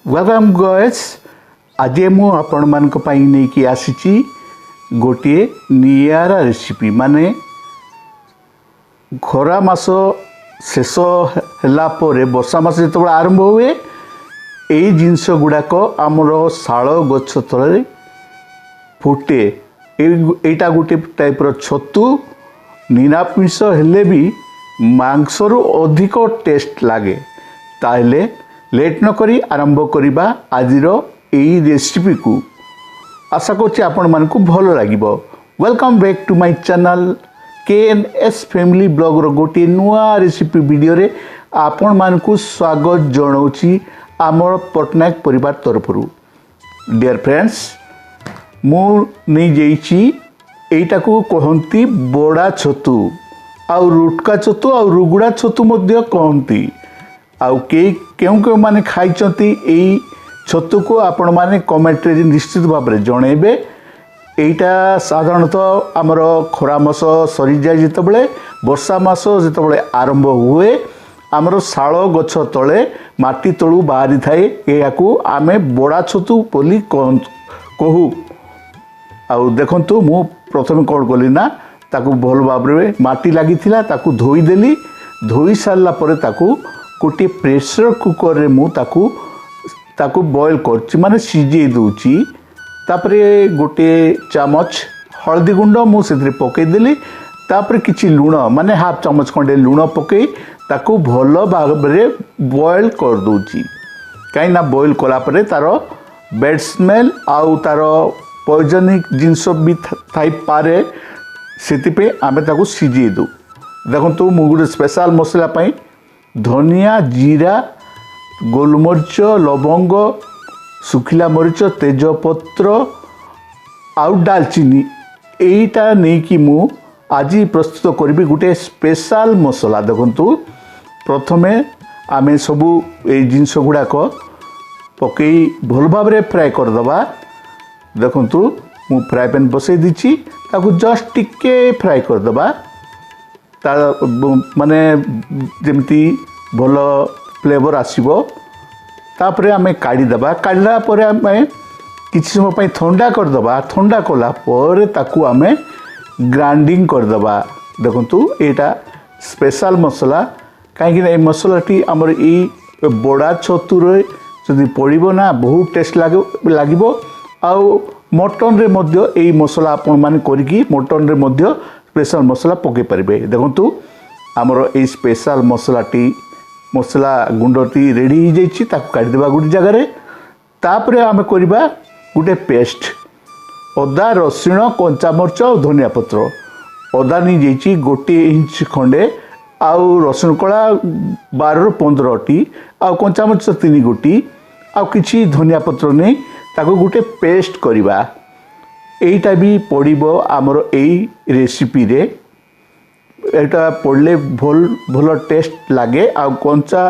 Welcome guys. आज मु आपण मानक पई नै कि आसीची गोटे नियारा रेसिपी माने खरा मास शेष होला परे वर्षा मास जतबे आरंभ हुए एई जिंस गुडाक आमर शाल गछ तले फुटे। एटा गोटे टाइप रो छतु निरामिष हेले भी मांसरू अधिक टेस्ट लागे। ताहले लेट न करी आरंभ करिबा आजिर एई रेसिपी को। आशा करछि आपण मानकु भलो लागिबो। Welcome back to my channel KNS family blog रो गोटे नुआ रेसिपी वीडियो रे आपण मानकु स्वागत जणाउछि आमर पटनायक परिवार तरफरु। डियर फ्रेंड्स, मु नै जेइछि एटा को कहंती बोड़ा छतु आउ रुटका छतु आउ रुगुड़ा छतु मध्य कहंती। आउ केउ माने खाइचंती एई छतु को आपण माने कमेंट रे निश्चित भाव में जणेबे। एटा साधारणतः आमर खरा मास सरी जाय जितबले वर्षा मास जितबले आरंभ हुए आमर शाल गछ तले माटी तळु बाहरी थाए। एयाकू आमे बोड़ा छतु बोली कहू। आउ देखंतु मु प्रथम कोन कली ना ताकू भल भाव रे माटी लागी थिला ताकू धोई देली। धोई सारला परे ताकू गोटे प्रेशर कुकर रे मु ताकू बॉयल करछि माने सिझे दूची। तापरे गोटे चामच हल्दी गुंड मु सेथरे पके देली। तापरे किछि लूण माने हाफ चामच खंडे लूण पके ताकू भल भाव रे बॉयल कर दूची। काई ना बॉयल कला परे तारो बैड स्मेल आउ तारो पॉइजनिक जिंस भी थाई पारे सेति पे आमे ताकू सिझे दू। देखंतु मु गोटे स्पेशल मसला पई धनिया जीरा गोलमरिच लवंग सुखिला मरीच तेजपत्र आउ दालचीनी एटा नहीं कि मु आज प्रस्तुत करी गोटे स्पेशल मसला। देखंतु प्रथमे आमे सबू ए जिनस गुड़ाक पकई भल भाव रे फ्राए करदबा। देखंतु मु फ्राए पैन बसई दीची ताकू जस्ट टिके फ्राए करदबा ता माने जेमती भल फ्लेवर आसीबो। तापरे आमे काढ़ी दबा। काढ़ला परे आमे किछि समय पई ठंडा कर दबा। ठंडा कला परे ताकू आमे ग्राइंडिंग कर दबा। देखंतु एटा स्पेशल मसला काहे कि ए मसलाटी हमर ई बोड़ा छतु रे जदि पड़िबो ना बहुत टेस्ट लागिबो। आउ मटन रे मध्य ए मसला आपण माने करिकि मटन रे मध्य स्पेशल मसला पके परिबे। देखंतु हमर ए स्पेशल मसला गुंडटी रेडी हो जाइछि। ताकू काढि देबा गुडी जगह रे। तापरे आमे करिबा गुटे पेस्ट अदा रसुण कंचा मरच और धनिया पत्र। अदा नि जाइछि गोटे इंच खंडे आउ रसुण कळा 12 ରୁ 15 टी आउ कंचा मरच 3 गोटी आउ किछि धनिया पत्र नै ताकू गुटे पेस्ट करिबा। एटा भी पड़िबो आमर एई रेसिपी रे। एटा पड़ले भल टेस्ट लागे। आ कंचा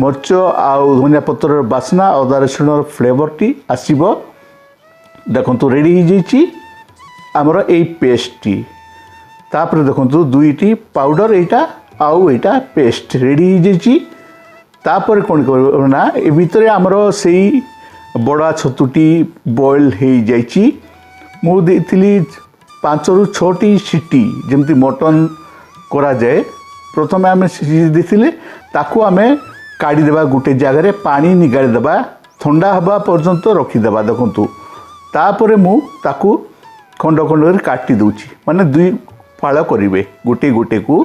मरच आउ धनिया पत्र बासना अदा रसुण फ्लेवर टी आसीबो। देखंतु रेडी हो जाइछि आमर एई पेस्ट टी। तापर देखंतु दुईटी पाउडर एटा आउ एटा पेस्ट रेडी हो जाइछि। तापर कोन करबो ना ए भितरे आमर सेई बड़ा छतुटी बॉयल हो जाइछि। मु देथिली 5 ରୁ 6 टी सीटी जेमती मटन करा जाए। प्रथमे आमे सीझी देथिले ताकू आमे काढ़ी देबा गुटे जगह रे पानी निगाड़ी देबा ठंडा हबा पर्यंत रखी देबा। देखंतु तापरे मु ताकू खंड खंड रे काटी दूची माने दुई फाळ करिवे गुटे गुटे को।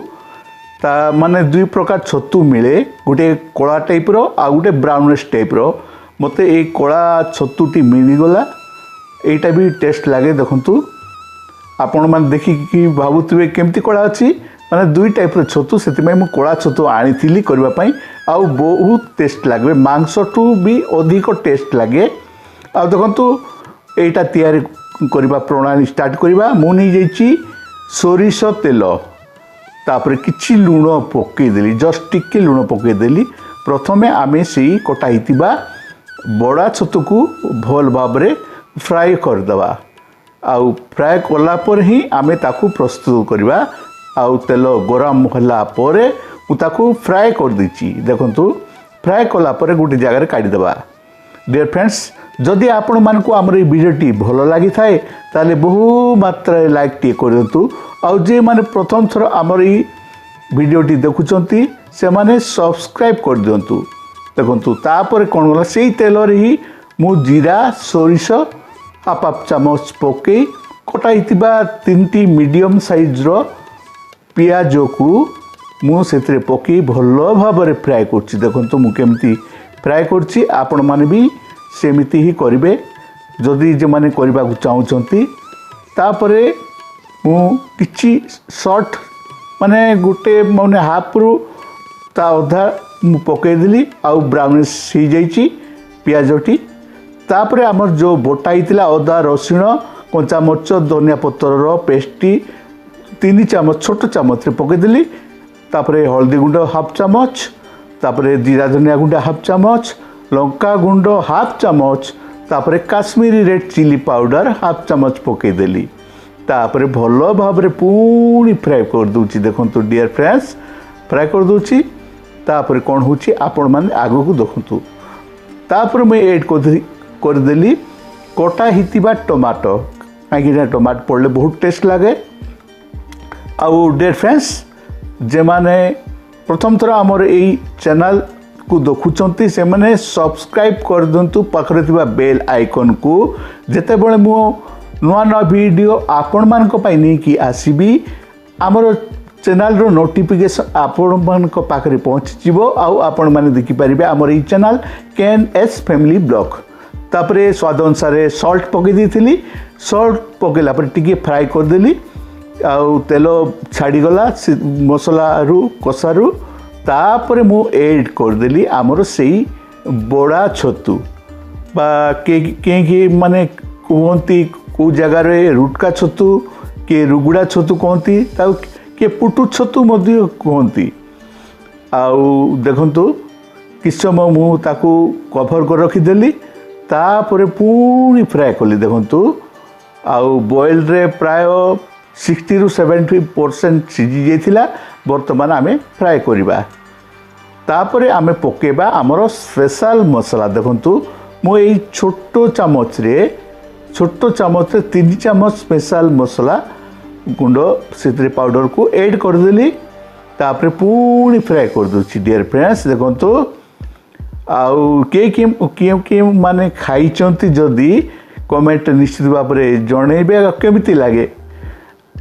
ता माने दुई प्रकार छतु मिले गुटे कोला टाइप रो आ गुटे ब्राउनिश टाइप रो। मते ए कोला छतुटी मिली गला। एटा भी टेस्ट लागे। देखंतु आपण मान देखि कि भाबुतबे केमती कोला अछि माने दुई टाइप रो छतु सेति मु कोला छतु आनिथिली करबा पई आउ बहुत टेस्ट लागे। मांस टू भी अधिक टेस्ट लागे। आ देखंतु एटा तयारी करबा प्रणाली स्टार्ट करबा। मु नै जाइछि सोरिष तेल तापर किछि लूण पके देली जस्ट टिके लूण पके देली। प्रथमे आमे सेई कटा हितिबा बड़ा छतु को भल भाव रे फ्राए कर दबा। आउ फ्राए कला पर ही आमे ताकू प्रस्तुत करबा। आउ तेल गरम होला परे उ ताकू फ्राए कर दिछि। देखंतु फ्राए कला परे गुटे जगह रे काढी दबा। डियर फ्रेंड्स जदि आपण मानक आमर ये भिडियोटी भल लगी थाए ताले बहु मात्रा लाइक टी कर दिंतु आउ जे माने प्रथम थर आमर ये भिडियोटी देखुचंती से माने सब्सक्राइब कर दिंतु देखंतु तापर कोन गला सेही तेल रे ही मु जीरा सोरिष हाफ हाफ चामच पके कटाइतिबा 3टी मीडियम साइज रो पियाज को मु सेतरे पके भलो भाबरे फ्राई करछि देखंतु मु केमती फ्राई करछि आपण माने भी सेमिति ही करिवे जदि जे माने करबा को चाहउछंती तापरे मु किछि शॉर्ट माने गुटे माने हाफ रु ता अधा मु पके दिली आउ ब्राउनिश ही जाइछि पियाजटी तापरे हमर जो बोटा हितला अदा रसुण कंचा मरच धनिया पत्र रो पेस्टी 3 चामच छोट चामच रे पके दिली तापरे हल्दी गुंड हाफ चामच तापरे जीरा धनिया गुंड हाफ चामच लंका गुंड हाफ चामच तापरे Kashmiri red chilli powder half चामच पके देली तापरे भलो भाबरे पूरी फ्राई कर दूची देखंतु डियर फ्रेंड्स फ्राई कर दूची तापरे कोन होची आपण माने आगो को देखंतु तापरे मैं ऐड कर देली कटा हितिबा टमाटो काईकिना टमाटो पड़ले बहुत टेस्ट लागे आउ डियर फ्रेंड्स जे माने प्रथम थर आमर एई चैनल को देखुचंती से माने सब्सक्राइब कर दंतु पाखरे थिबा बेल आइकन को जेते बेले मो नुआ नुआ वीडियो आपण मान को पाई नहीं कि आसीबी आमर चैनल रो नोटिफिकेशन आपण मान को पाखरे पहुंच जिवो आउ आपण माने देखि परिबे आमर ई चैनल KNS फैमिली ब्लॉग तापरे स्वाद अनुसार सॉल्ट पके दी सॉल्ट पकेला पर टिके फ्राई कर देली आउ तेल छाड़ी गला मसला रु कषा रु तापरे मु ऐड कर देली आमर सेई बड़ा छतु बा के माने कहती को जगार रुटका छतु के रुगुड़ा छतु कहती के पुटु छतु मध्य कहती आउ देखंतु किछ समय मु ताकू कभर कर रखीदेली तापरे पूरी फ्राए कली देखंतु आउ बॉइल रे प्राय 60 रु 70% सिझी जाइथिला वर्तमान आमे फ्राए करिबा तापरे आमे पकेबा हमरो स्पेशल मसला देखंतु मो एई छोटो चामच रे 3 चामच स्पेशल मसला गुंड सेतरे पाउडर को ऐड कर देली तापरे पूरी फ्राई कर दोछि डियर फ्रेंड्स देखंतु आउ के माने खाई चंती जदी कमेंट निश्चित भाव में जणेबे केमिति लागे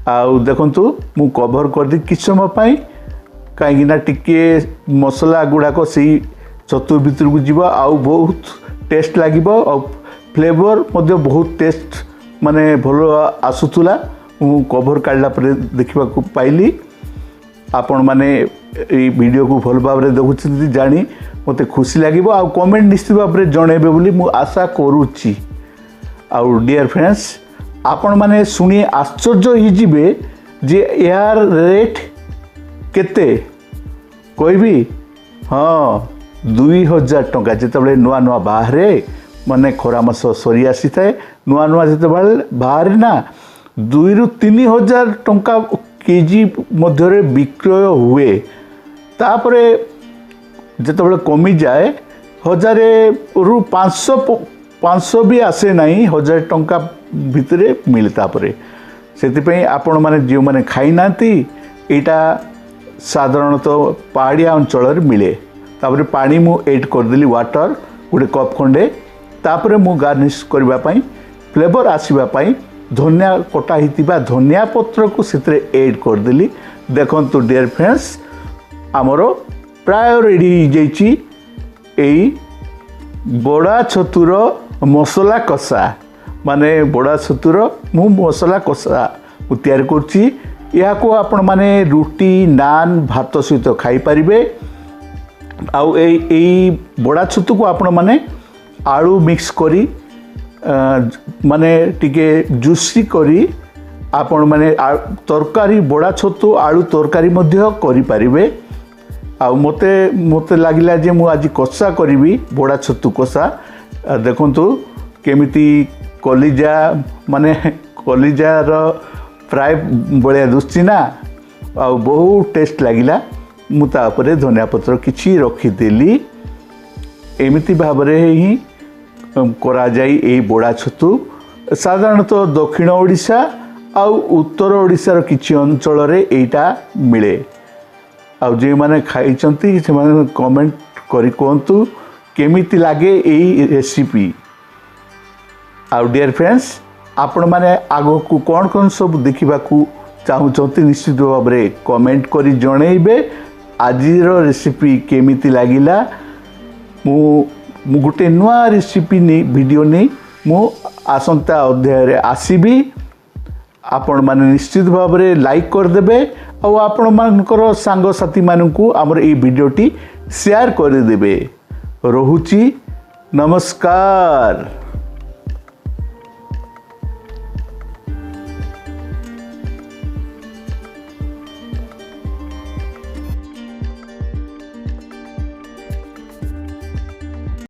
आउ देखंतु मु कवर कर दी किछ समय पई काईकिना टिके मसला गुड़ाक से छतु भितर को जीवा आउ बहुत टेस्ट लागिबो आउ फ्लेवर मध्य बहुत टेस्ट माने भलो आसुतुला मु कवर काढला पर देखिबा को पाइली आपण माने ए वीडियो को भल भाव में देखुछथि जानी मते खुशी लागिबो आउ कमेंट निश्चित भाव में जणेबे बोली मु आशा करूची आउ डियर फ्रेंड्स आपण माने सुनी आश्चर्य ही जिबे जे यार रेट केते कहबी हाँ 2000 टंका जिते नुआ नुआ बाहर माने खरा मास सरी आसी थाए नुआ नुआ जिते बाहर ना 2 रु 3000 टंका केजी मध्य विक्रय हुए तापरे जिते कमी जाए 1000 रु 500 भी आसे नहीं 1000 टंका भितरे मिले तापरे से आपण माने जो माने खाई नांती एटा साधारणतः पहाड़िया अंचल मिले तापरे पानी मु ऐड कर देली वाटर गोटे कप खंडे तापरे मु गार्निश करबा पई फ्लेवर आसीबा पई धनिया कटा हितिबा धनिया पत्र को सेतरे ऐड कर देली देखंतु डियर फ्रेंड्स हमरो प्राय रेडी हो जाइछि एई बड़ा छतुर मसला कषा माने बड़ा छतुर मु मसला कषा तैयार करछि या को आपण माने रुटी नान भात सहित खाई परिबे आउ एई बड़ा छतु को आपण माने आलू मिक्स करी माने टिके जूसी करी आपण माने तरकारी बड़ा छतु आलू तरकारी मध्य करि परिबे आ मते लागिला जे मु आज कषा करी बड़ा छतु कषा देखंतु केमिति कलिजा माने कलिजार फ्राए बड़िया दुश्ची ना आ बहुत टेस्ट लगिला मुझे धनिया पत्र किसी रखीदेली एमती भाव ही କରାଯାଇ এই ବୋଡ଼ା ଛତୁ ସାଧାରଣତଃ ଦକ୍ଷିଣ ଓଡ଼ିଶା ଆଉ ଉତ୍ତର ଓଡ଼ିଶାର କିଛି ଅଞ୍ଚଳରେ ଏଇଟା ମିଳେ। ଆଉ ଯେଉଁମାନେ ଖାଇଛନ୍ତି ସେମାନେ କମେଣ୍ଟ କରି କୁହନ୍ତୁ କେମିତି ଲାଗେ ଏଇ ରେସିପି। ଆଉ ଡିୟର ଫ୍ରେଣ୍ଡସ୍, ଆପଣମାନେ ଆଗକୁ କ'ଣ କ'ଣ ସବୁ ଦେଖିବାକୁ ଚାହୁଁଛନ୍ତି ନିଶ୍ଚିତ ଭାବରେ କମେଣ୍ଟ କରି ଜଣାଇବେ। ଆଜିର ରେସିପି କେମିତି ଲାଗିଲା, ମୁଁ ଗୋଟେ ନୂଆ ରେସିପି ଭିଡ଼ିଓ ନେଇ ମୁଁ ଆସନ୍ତା ଅଧ୍ୟାୟରେ ଆସିବି। ଆପଣମାନେ ନିଶ୍ଚିତ ଭାବରେ ଲାଇକ୍ କରିଦେବେ ଆଉ ଆପଣମାନଙ୍କର ସାଙ୍ଗସାଥିମାନଙ୍କୁ ଆମର ଏଇ ଭିଡ଼ିଓଟି ସେୟାର କରିଦେବେ। ରହୁଛି, ନମସ୍କାର।